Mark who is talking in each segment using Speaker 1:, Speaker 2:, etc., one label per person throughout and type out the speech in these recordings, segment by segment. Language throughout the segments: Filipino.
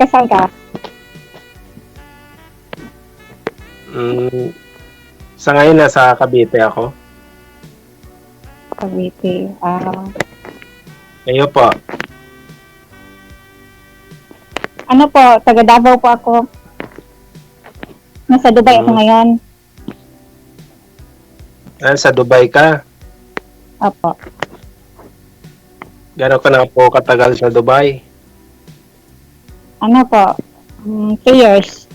Speaker 1: Kasal ka?
Speaker 2: Mm, sa ngayon, nasa Cavite ako.
Speaker 1: Cavite.
Speaker 2: Kayo po.
Speaker 1: Ano po, taga Davao po ako. Nasa Dubai ako
Speaker 2: Mm,
Speaker 1: ngayon.
Speaker 2: sa Dubai ka.
Speaker 1: Opo.
Speaker 2: Gano'n ka na po katagal sa Dubai?
Speaker 1: Ano po, 2 years.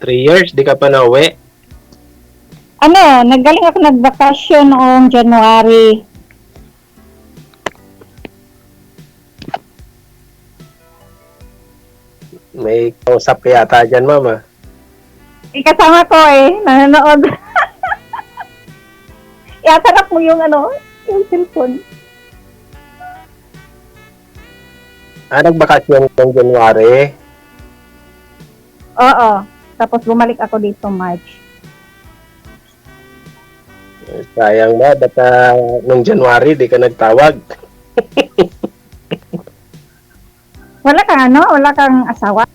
Speaker 2: 3 years, di ka pa nauwi?
Speaker 1: Ano, naggaling ako nagbakasyon noong January.
Speaker 2: May kausap ka yata dyan, mama.
Speaker 1: Kasama ko nanonood. Iyatanap mo yung yung cellphone.
Speaker 2: Nagbakasyon ng January.
Speaker 1: Oo. Tapos bumalik ako dito March.
Speaker 2: Sayang ba, ba't nung January di ka nagtawag?
Speaker 1: Wala kang asawa?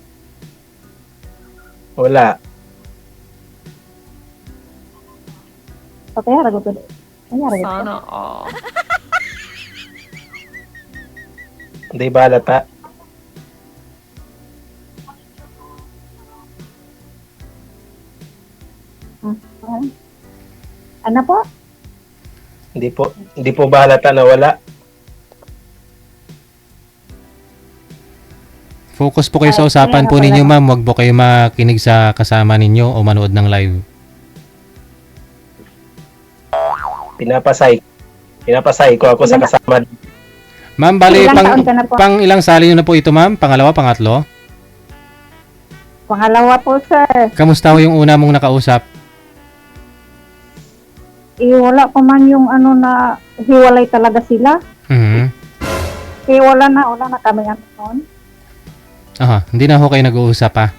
Speaker 2: Wala.
Speaker 1: O kaya ragot ko.
Speaker 3: Sana all.
Speaker 2: Hindi ba halata?
Speaker 1: Ano po?
Speaker 2: Hindi po ba halata na wala?
Speaker 4: Focus po kayo sa usapan po ninyo, ma'am. Huwag po kayo makinig sa kasama ninyo o manood ng live.
Speaker 2: Pinapasay ko ako sa kasama.
Speaker 4: Ma'am, bali,
Speaker 1: Ilang taon ka na po?
Speaker 4: pang ilang sali nyo na po ito, ma'am? Pangalawa, pangatlo?
Speaker 1: Pangalawa po, sir.
Speaker 4: Kamusta ho yung una mong nakausap?
Speaker 1: Wala pa man yung na hiwalay talaga sila.
Speaker 4: Mhm.
Speaker 1: Wala na kami noon.
Speaker 4: Aha, hindi na ho kayo nag-uusap pa.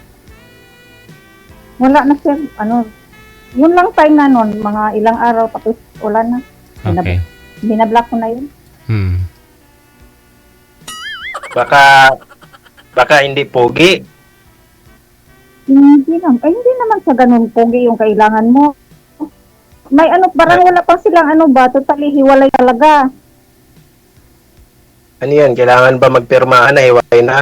Speaker 1: Wala na sir, yun lang time na noon, mga ilang araw, tapos wala na.
Speaker 4: Okay.
Speaker 1: Binablock ko na yun.
Speaker 2: Baka hindi pogi.
Speaker 1: Hindi naman sa ganun pogi yung kailangan mo. May parang wala pa silang totally hiwalay talaga.
Speaker 2: Ano yan? Kailangan ba magpirmahan na hiwalay na?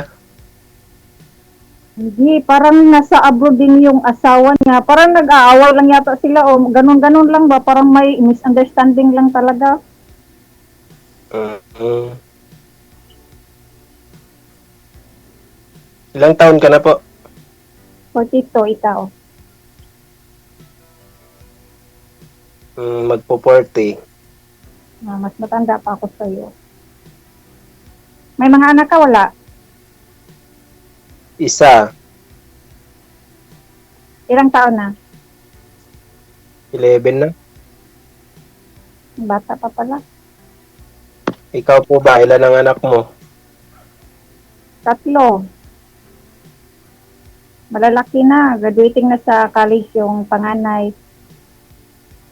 Speaker 1: Hindi, parang nasa abroad din yung asawa niya. Parang nag-aaway lang yata sila o ganun-ganun lang ba? Parang may misunderstanding lang talaga.
Speaker 2: Ilang taon ka na po?
Speaker 1: 42, ikaw.
Speaker 2: Magpo-40.
Speaker 1: Mas matanda pa ako sa iyo. May mga anak ka, wala?
Speaker 2: Isa.
Speaker 1: Ilang taon na?
Speaker 2: 11 na.
Speaker 1: Bata pa pala.
Speaker 2: Ikaw po ba? Ilan ang anak mo?
Speaker 1: 3. Malalaki na. Graduating na sa college yung panganay.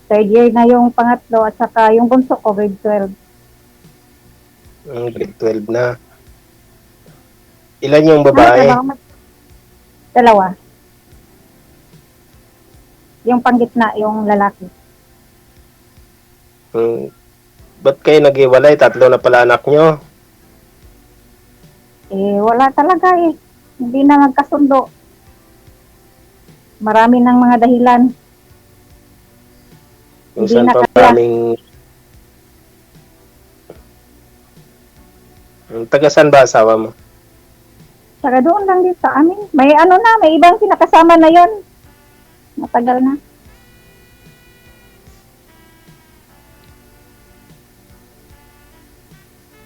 Speaker 1: 3rd year na yung pangatlo at saka yung bunso ko, grade 12.
Speaker 2: Grade 12 na. Ilan yung babae?
Speaker 1: Dalawa. Yung panggitna, yung lalaki.
Speaker 2: Ba't kayo nag-iwalay? 3 na pala anak nyo.
Speaker 1: Wala talaga Hindi na magkasundo. Marami ng mga dahilan.
Speaker 2: Kung
Speaker 1: Hindi
Speaker 2: saan
Speaker 1: na
Speaker 2: pa
Speaker 1: kaya.
Speaker 2: maraming... Taga saan ba asawa mo?
Speaker 1: Saka doon lang din sa amin. May may ibang kinakasama na yon. Matagal na.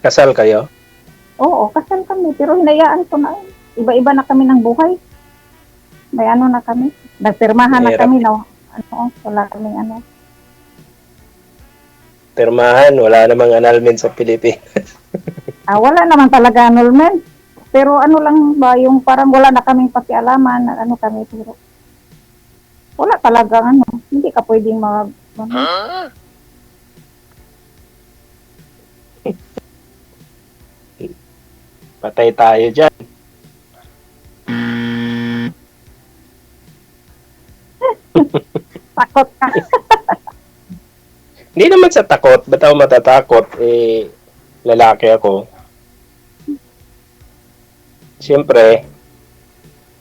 Speaker 2: Kasal kayo?
Speaker 1: Oo, kasal kami. Pero hinayaan ko na. Iba-iba na kami ng buhay. May na kami. Nagpirmahan na
Speaker 2: Mahirap.
Speaker 1: kami, no? Wala kaming
Speaker 2: Pirmahan, wala namang annulment sa Pilipinas.
Speaker 1: Wala naman talaga annulment. Pero lang ba, yung parang wala na kaming pakialaman, kami, pero wala talaga hindi ka pwedeng
Speaker 2: Patay tayo dyan.
Speaker 1: Takot ka.
Speaker 2: Hindi naman sa takot. Ba't ako matatakot? Eh, lalaki ako. Siyempre,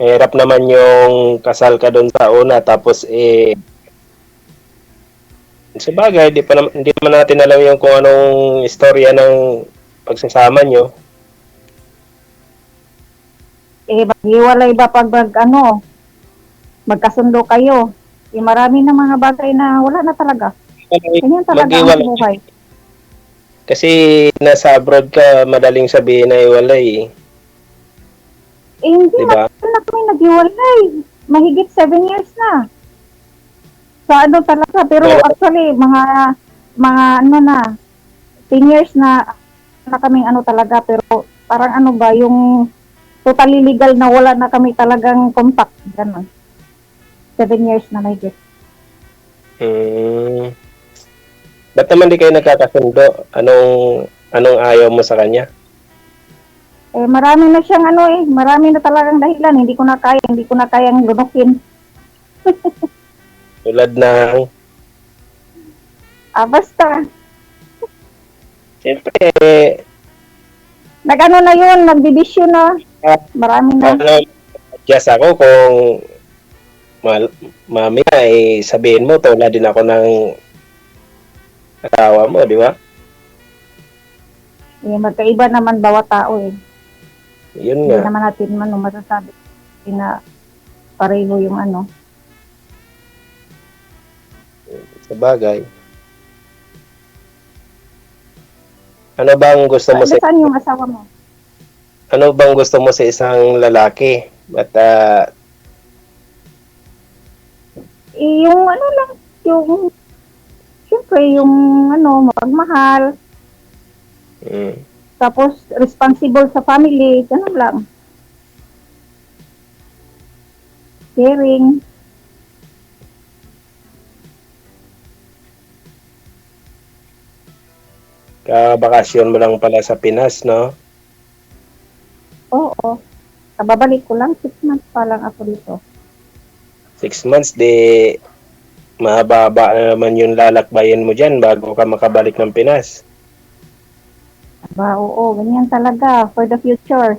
Speaker 2: mahirap naman yung kasal ka doon sa una. Tapos, sa bagay, hindi naman natin alam yung kung anong istorya ng pagsasama nyo.
Speaker 1: Maghiwalay ba pag magkasundo kayo? Marami na mga bagay na wala na talaga. Ganyan talaga ang
Speaker 2: Mag-iwalay.
Speaker 1: buhay.
Speaker 2: Kasi nasa abroad ka, madaling sabihin na iwalay.
Speaker 1: Hindi
Speaker 2: Diba?
Speaker 1: na kami naghiwalay. Mahigit 7 years na. Sa talaga. Pero actually, mga 10 years na kaming talaga. Pero parang yung totally legal na wala na kami talagang contact. Ganun. 7 years na mahigit.
Speaker 2: Ba't naman di kayo nagkakasundo? Anong ayaw mo sa kanya?
Speaker 1: Marami na siyang marami na talagang dahilan. Hindi ko na kayang lunukin.
Speaker 2: Tulad ng,
Speaker 1: Basta.
Speaker 2: siyempre,
Speaker 1: Na yun, nagbibisyo na. Marami na.
Speaker 2: adjust ako kung mamaya sabihin mo, tulad din ako ng asawa mo, di ba?
Speaker 1: Magkaiba naman bawat tao
Speaker 2: Yun
Speaker 1: Hindi
Speaker 2: nga.
Speaker 1: naman natin masasabi na pareho yung
Speaker 2: Sa bagay. Ano bang gusto mo sa
Speaker 1: Saan yung asawa mo?
Speaker 2: ano bang gusto mo sa isang lalaki? At
Speaker 1: Yung lang, yung siyempre yung magmahal, tapos responsible sa family, ganun lang. Caring.
Speaker 2: kabakasyon mo lang pala sa Pinas, no?
Speaker 1: Oo. Kababalik ko lang, 6 months pa lang ako dito.
Speaker 2: 6 months, di mahaba na naman yung lalakbayin mo dyan bago ka makabalik ng Pinas.
Speaker 1: Oo, ganyan talaga, for the future.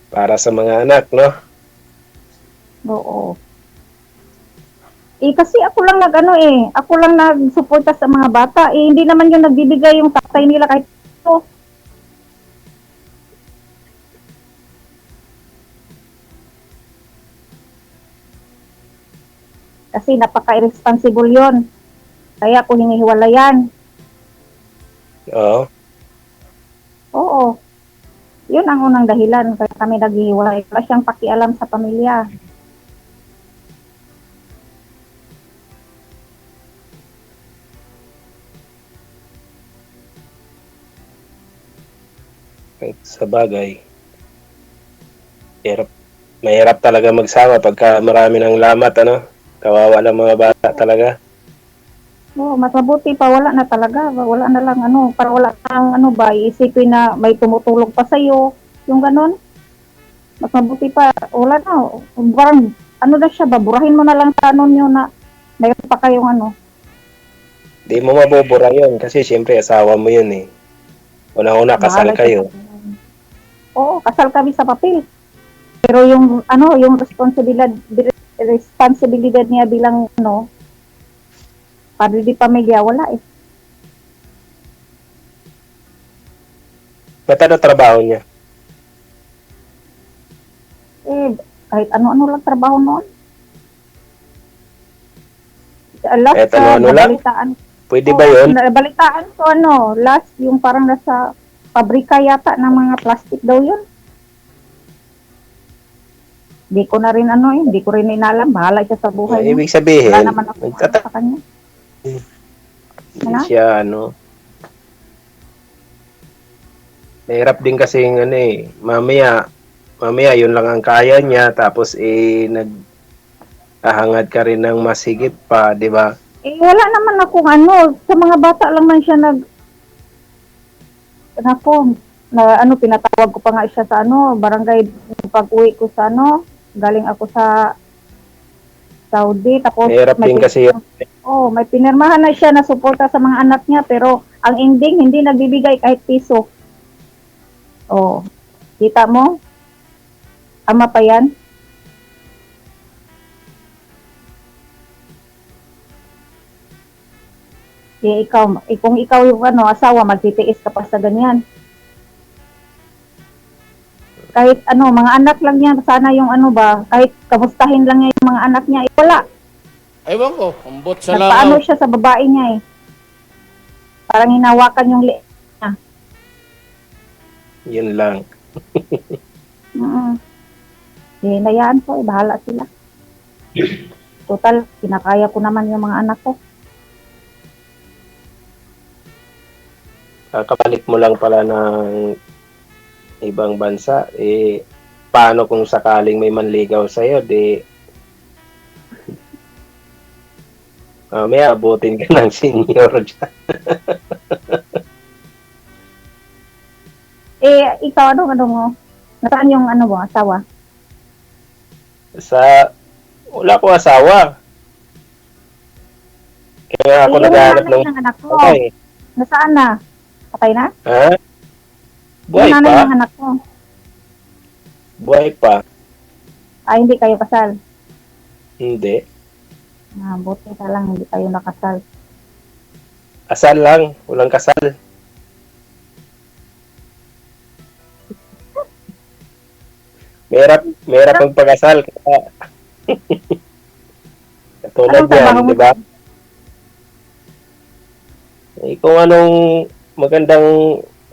Speaker 2: Para sa mga anak, no?
Speaker 1: Oo. Kasi ako lang ako lang nagsuporta sa mga bata. Hindi naman yung nagbibigay yung tatay nila kahit ito. Kasi napaka-irresponsible yon. Kaya ako hinihiwalayan.
Speaker 2: Oo.
Speaker 1: Oo. Yun ang unang dahilan kaya kami naghihiwalay. Wala siyang pakialam sa pamilya.
Speaker 2: Sa bagay. Mahirap talaga magsama pagka marami ng lamat, ano? Kawawa ng mga bata talaga.
Speaker 1: Oo, mas mabuti pa wala na talaga. Wala na lang para wala kang iisipin na may tumutulong pa sa'yo. Yung ganon. Mas mabuti pa, wala na. Parang, na siya, baburahin mo na lang sa nyo na mayroon pa kayong
Speaker 2: Di mo mabubura yun kasi siyempre asawa mo yun eh. Una-una kasal
Speaker 1: bahala
Speaker 2: kayo.
Speaker 1: siya. Oo, kasal kami sa papel. Pero yung yung responsibilidad niya bilang padre di pamilya, wala eh.
Speaker 2: Ba't ano trabaho niya?
Speaker 1: Kahit ano-ano lang trabaho noon. Last
Speaker 2: Kahit ano-ano lang?
Speaker 1: nabalitaan.
Speaker 2: Pwede ba yun?
Speaker 1: Nabalitaan ko last yung parang nasa pabrika yata ng mga plastic daw yun. Hindi ko na rin hindi ko rin inalam. Bahala siya sa buhay niya.
Speaker 2: Ibig sabihin,
Speaker 1: Wala naman ako sa kanya.
Speaker 2: siya, mahirap din kasi mamaya yun lang ang kaya niya, tapos nagahangad ka rin ng mas higit pa, di ba?
Speaker 1: Wala naman akong sa mga bata lang man siya na ano, pinatawag ko pa nga siya sa ano, barangay pag-uwi ko sa ano, galing ako sa Saudi, tapos
Speaker 2: Mahirap din kasi yun.
Speaker 1: oh, may pinirmahan na siya na suporta sa mga anak niya, pero ang ending hindi nagbibigay kahit piso. Oh, kita mo? Ama pa yan? Kung ikaw yung ano, asawa, magtitiis ka pa sa ganyan. Kahit ano, mga anak lang niya, sana yung ano ba, kahit kamustahin lang niya yung mga anak niya, wala.
Speaker 5: Ewan ko, umbot sa
Speaker 1: Nagpaano
Speaker 5: langaw.
Speaker 1: siya sa babae niya eh. Parang hinawakan yung niya.
Speaker 2: Yun lang.
Speaker 1: Hinayaan ko, bahala sila. Total, kinakaya ko naman yung mga anak ko.
Speaker 2: Kakabalik mo lang pala ng ibang bansa, paano kung sakaling may manligaw sa'yo, may abutin ka ng senior dyan.
Speaker 1: Ikaw, ano mo? Nasaan yung ano mo, asawa?
Speaker 2: Wala ko asawa. Kaya ako
Speaker 1: Yung
Speaker 2: naghahanap
Speaker 1: nanay
Speaker 2: ng
Speaker 1: ng anak ko.
Speaker 2: patay.
Speaker 1: Nasaan na? Patay na?
Speaker 2: Ha? Buhay
Speaker 1: Yung nanay
Speaker 2: pa?
Speaker 1: ng anak ko.
Speaker 2: Buhay pa?
Speaker 1: Hindi kayo kasal.
Speaker 2: Hindi.
Speaker 1: Buti ka lang, hindi kayo nakasal.
Speaker 2: Asal lang, walang kasal. Merap ang pag-asal. Kaya katulad
Speaker 1: Anong trabaho
Speaker 2: yan,
Speaker 1: mo?
Speaker 2: di ba? Kung anong magandang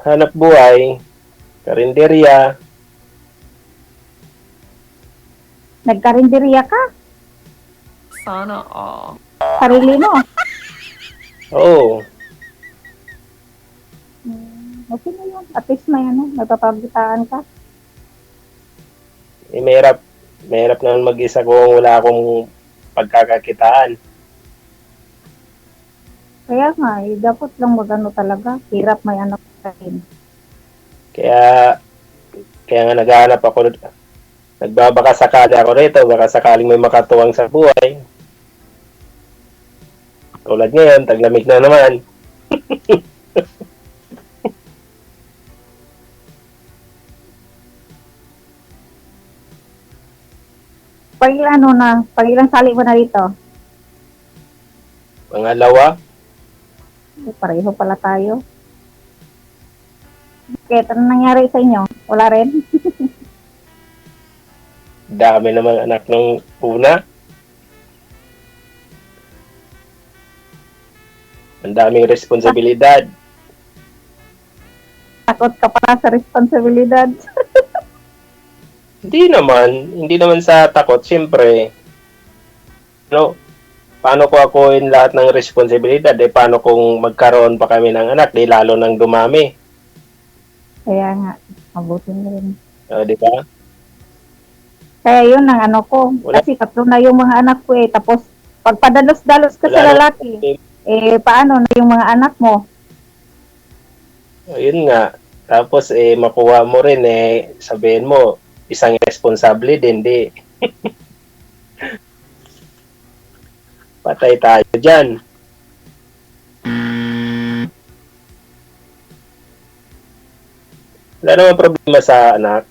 Speaker 2: hanap buhay, karinderya,
Speaker 1: Nagkarinderya ka?
Speaker 3: Sana all.
Speaker 1: Sarili mo?
Speaker 2: oo.
Speaker 1: Okay na yun. At least may ano, nagpapagitaan ka.
Speaker 2: Mahirap naman mag-isa kung wala akong pagkakakitaan.
Speaker 1: Kaya nga, dapat lang magano talaga. Hirap may anak ka rin.
Speaker 2: Kaya nga naghahanap ako, nagbabaka sakali ako rito, baka sakaling may makatuwang sa buhay. Tulad ngayon, taglamig na naman.
Speaker 1: Pag ilang sali mo na rito?
Speaker 2: Pangalawa,
Speaker 1: Pareho pala tayo. Bakit? Ano nangyari sa inyo? Wala rin?
Speaker 2: dami namang anak ng una. Ang daming responsibilidad.
Speaker 1: Takot ka pa sa responsibilidad.
Speaker 2: Hindi naman sa takot, siyempre. Paano ko akuin lahat ng responsibilidad? Paano kung magkaroon pa kami ng anak? Lalo nang dumami.
Speaker 1: Kaya nga, mabuti na rin.
Speaker 2: Di ba?
Speaker 1: Kaya yun ang ano ko.
Speaker 2: Wala.
Speaker 1: Kasi tatlo na yung mga anak ko eh. Tapos, pag padalos-dalos ka sa
Speaker 2: Wala na.
Speaker 1: lalaki, paano na yung mga anak mo?
Speaker 2: Yun nga. Tapos, makuha mo rin, sabihin mo, isang responsable din, di. Patay tayo dyan. Wala naman problema sa anak.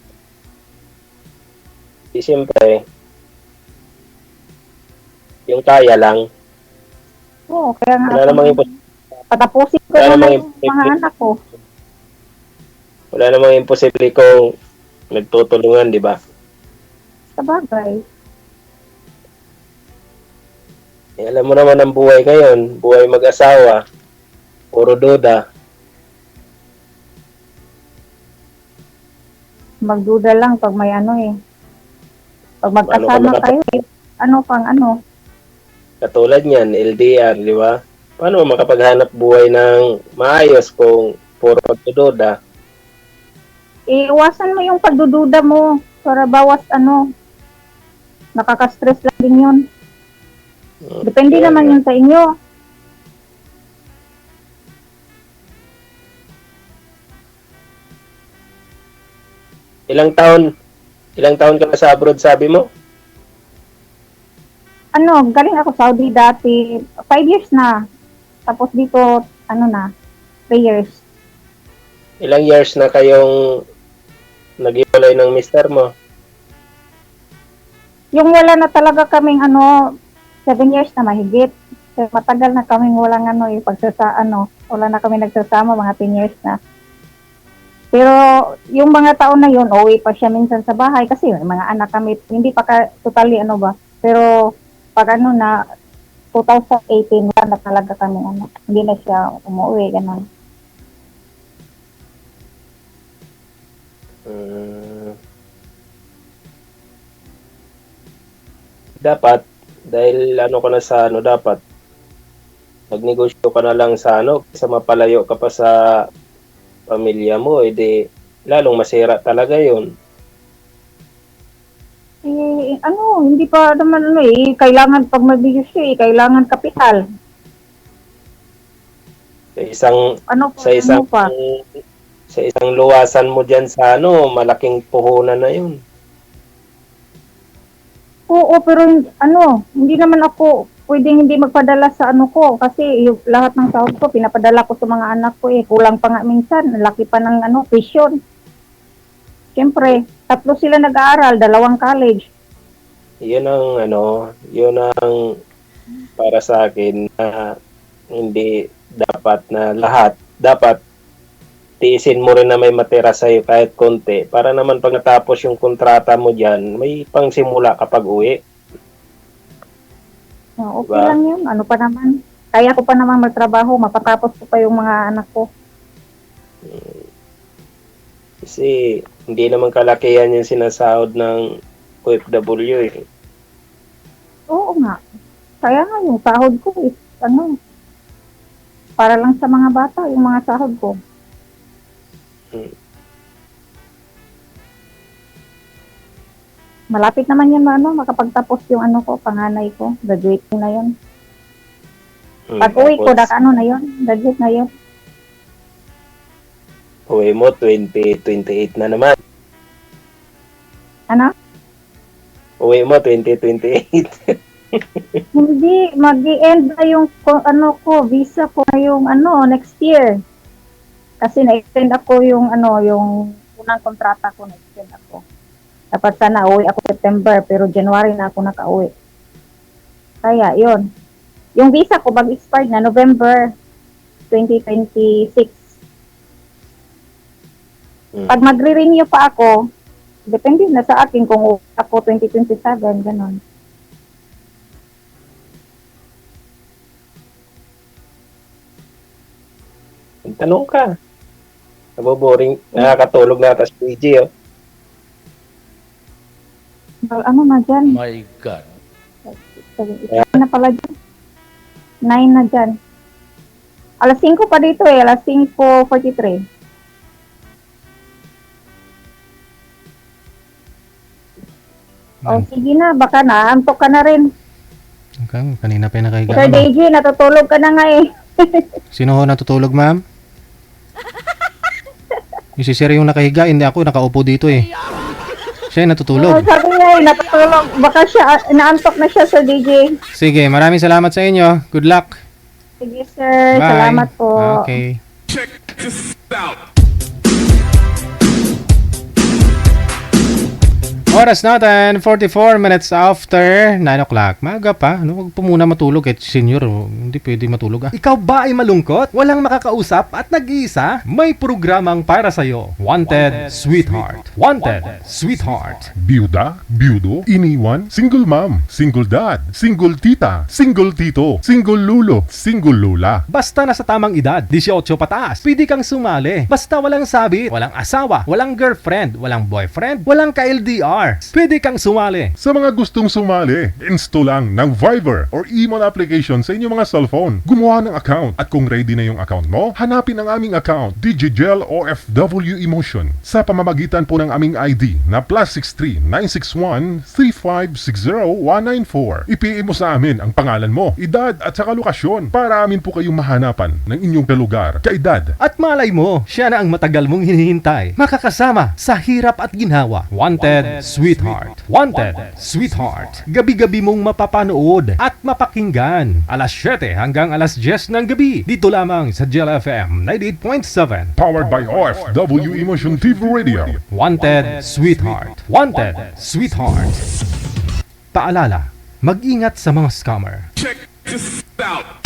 Speaker 2: Siyempre, yung kaya lang.
Speaker 1: Oo, kaya nga
Speaker 2: Wala namang
Speaker 1: patapusin ko
Speaker 2: wala
Speaker 1: na
Speaker 2: namang
Speaker 1: yung mga anak ko.
Speaker 2: Wala namang imposible kung nagtutulungan, di ba?
Speaker 1: Sa bagay.
Speaker 2: Alam mo naman ang buhay ngayon, buhay mag-asawa, puro duda.
Speaker 1: Magduda lang pag may ano eh. Pag
Speaker 2: Paano
Speaker 1: magkasama
Speaker 2: ka
Speaker 1: kayo eh. Ano pang ano.
Speaker 2: Katulad niyan, LDR, di ba? Paano makapaghanap buhay ng maayos kung puro pagdududa?
Speaker 1: Iwasan mo yung pagdududa mo para bawas ano. Nakaka-stress lang din yun. Depende
Speaker 2: Kaya
Speaker 1: naman
Speaker 2: nga.
Speaker 1: yun sa inyo.
Speaker 2: Ilang taon ka na sa abroad, sabi mo?
Speaker 1: Ano, galing ako Saudi dati, 5 years na. Tapos dito, 3 years.
Speaker 2: Ilang years na kayong nag-iwalay ng mister mo?
Speaker 1: Yung wala na talaga kaming 7 years na mahigit. So, matagal na kaming walang wala na kami nagsasama, mga 10 years na. Pero yung mga taon na yun, uwi pa siya minsan sa bahay kasi may mga anak kami, hindi pa totally Pero pag 2018 wala na talaga kami hindi na siya umuwi, ganun.
Speaker 2: Dapat, dahil ko na sa dapat, magnegosyo ka na lang sa sa mapalayo ka pa sa pamilya mo, edi lalong masira talaga yun.
Speaker 1: Hindi pa naman kailangan pag magbigay kailangan kapital.
Speaker 2: Sa isang luwasan mo diyan sa malaking puhunan na yun.
Speaker 1: Oo, pero hindi naman ako pwedeng hindi magpadala sa ko kasi yung lahat ng sahod ko pinapadala ko sa mga anak ko kulang pa nga minsan, laki pa ng tuition. Siyempre, 3 sila nag-aaral, 2 college.
Speaker 2: Yun ang para sa akin na hindi dapat na lahat. Dapat tiisin mo rin na may matira sa'yo kahit konti para naman pag natapos yung kontrata mo dyan, may pangsimula kapag uwi.
Speaker 1: Okay lang yun. Ano pa naman? Kaya ko pa naman magtrabaho, mapatapos ko pa yung mga anak ko.
Speaker 2: Kasi hindi naman kalakihan yung sinasahod ng OFW eh.
Speaker 1: Oo nga. Kaya nga yung sahod ko is para lang sa mga bata, yung mga sahod ko. Malapit naman yan makapagtapos yung ko, panganay ko. Graduating na yun. Pag uwi ko, na yun. Graduate na yun.
Speaker 2: Uwi mo, 2028 na naman.
Speaker 1: Ano?
Speaker 2: Uwi mo, 2028.
Speaker 1: Hindi, mag-i-end na yung visa ko yung next year. Kasi na-extend ako yung yung unang kontrata ko, na-extend ako. Dapat sana uwi ako September, pero January na ako nakauwi. Kaya, yun. Yung visa ko, mag-expire na November 2026. Pag magre-renew pa ako, depende na sa akin kung uwi ako 2027, ganon.
Speaker 2: Tanong ka. Naboboring, nakakatulog na ata si PG, oh.
Speaker 1: Ano na dyan?
Speaker 5: My God.
Speaker 1: Isa na pala dyan. 9 na dyan. Alas 5 pa dito alas 5:43. Sige na, baka naantok ka na rin.
Speaker 4: Okay, kanina pa yung nakahiga.
Speaker 1: Sir DJ, natutulog ka na nga
Speaker 4: Sino ho natutulog, ma'am? Yung si Sir yung nakahiga, hindi ako, nakaupo dito Siya yung natutulog.
Speaker 1: Sabi niya natutulog. Baka siya, naantok na siya, Sir DJ.
Speaker 4: Sige, maraming salamat sa inyo. Good luck.
Speaker 1: Sige, sir.
Speaker 4: Bye.
Speaker 1: Salamat po.
Speaker 4: Okay.
Speaker 6: Check this out.
Speaker 4: Oras natin, 44 minutes after 9 o'clock. Maaga pa. Huwag po muna matulog. Senior, hindi pwede matulog. Ikaw ba ay malungkot? Walang makakausap at nag-iisa? May programang para sa'yo. Wanted, Sweetheart. Wanted, Sweetheart.
Speaker 6: Byuda, byudo, iniwan, single mom, single dad, single tita, single tito, single lulo, single lula.
Speaker 4: Basta nasa tamang edad, 18 pataas, pwede kang sumali. Basta walang sabit, walang asawa, walang girlfriend, walang boyfriend, walang ka-LDR. Stars. Pwede kang sumali.
Speaker 6: Sa mga gustong sumali, install lang ng Viber or Emon application sa inyong mga cellphone. Gumawa ng account at kung ready na yung account mo, hanapin ang aming account, Digigel OFW Emotion, sa pamamagitan po ng aming ID na +63 961 3560 194. I-PM mo sa amin ang pangalan mo, edad at saka lokasyon para amin po kayong mahanapan ng inyong kalugar, kaedad.
Speaker 4: At malay mo, siya na ang matagal mong hinihintay. Makakasama sa hirap at ginhawa. Wanted, Sweetheart. Wanted, Sweetheart. Gabi-gabi mong mapapanood at mapakinggan. Alas 7 hanggang alas 10 ng gabi. Dito lamang sa Gel FM 98.7.
Speaker 6: Powered by OFW Emotion TV Radio.
Speaker 4: Wanted, Sweetheart. Wanted, Sweetheart. Paalala, mag-ingat sa mga scammer.
Speaker 7: Check this out.